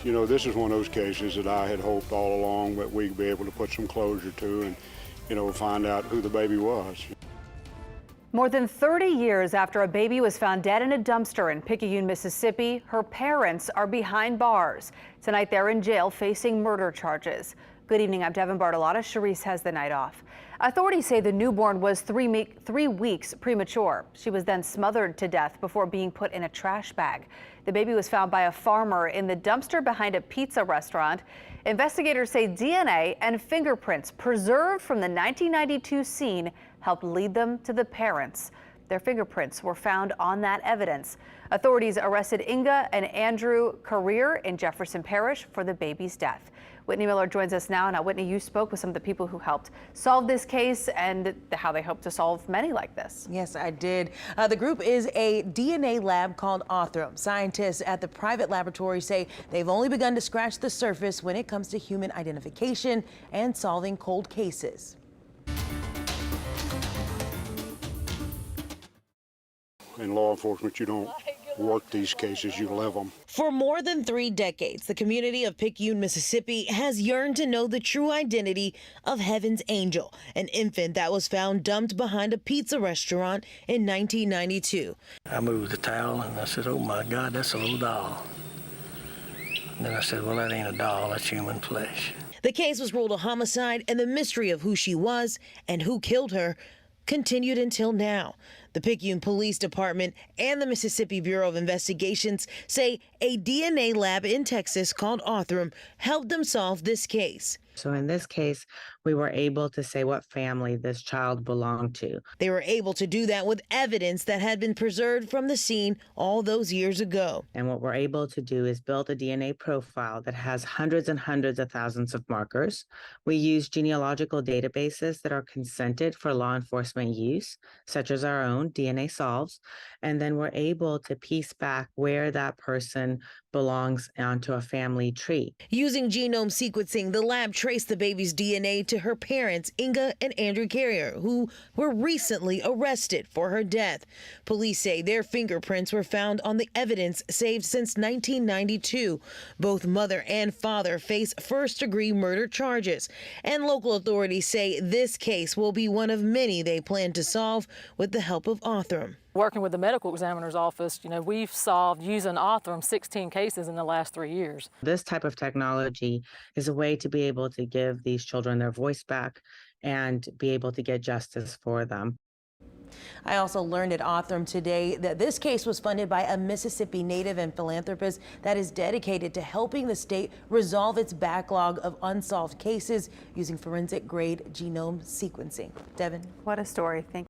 You know, this is one of those cases that I had hoped all along that we'd be able to put some closure to and, you know, find out who the baby was. More than 30 years after a baby was found dead in a dumpster in Picayune, Mississippi, her parents are behind bars. Tonight, they're in jail facing murder charges. Good evening, I'm Devin Bartolotta. Sharice has the night off. Authorities say the newborn was 3 weeks premature. She was then smothered to death before being put in a trash bag. The baby was found by a farmer in the dumpster behind a pizza restaurant. Investigators say DNA and fingerprints preserved from the 1992 scene helped lead them to the parents. Their fingerprints were found on that evidence. Authorities arrested Inga and Andrew Career in Jefferson Parish for the baby's death. Whitney Miller joins us now. Now, Whitney, you spoke with some of the people who helped solve this case and how they hope to solve many like this. Yes, I did. The group is a DNA lab called Othram. Scientists at the private laboratory say they've only begun to scratch the surface when it comes to human identification and solving cold cases. In law enforcement, you don't work these cases, you live them. For more than 3 decades, the community of Picayune, Mississippi has yearned to know the true identity of Heaven's Angel, an infant that was found dumped behind a pizza restaurant in 1992. I moved the towel and I said, oh my God, that's a little doll. And then I said, well, that ain't a doll, that's human flesh. The case was ruled a homicide, and the mystery of who she was and who killed her continued until now. The Picayune Police Department and the Mississippi Bureau of Investigations say a DNA lab in Texas called Othram helped them solve this case. So in this case, we were able to say what family this child belonged to. They were able to do that with evidence that had been preserved from the scene all those years ago. And what we're able to do is build a DNA profile that has hundreds and hundreds of thousands of markers. We use genealogical databases that are consented for law enforcement use, such as our own DNA Solves. And then we're able to piece back where that person belongs onto a family tree. Using genome sequencing, the lab traced the baby's DNA to her parents, Inga and Andrew Carrier, who were recently arrested for her death. Police say their fingerprints were found on the evidence saved since 1992. Both mother and father face first-degree murder charges, and local authorities say this case will be one of many they plan to solve with the help of Othram. Working with the medical examiner's office, we've solved using Othram 16 cases in the last 3 years. This type of technology is a way to be able to give these children their voice back and be able to get justice for them. I also learned at Othram today that this case was funded by a Mississippi native and philanthropist that is dedicated to helping the state resolve its backlog of unsolved cases using forensic grade genome sequencing. Devin. What a story. Thank you.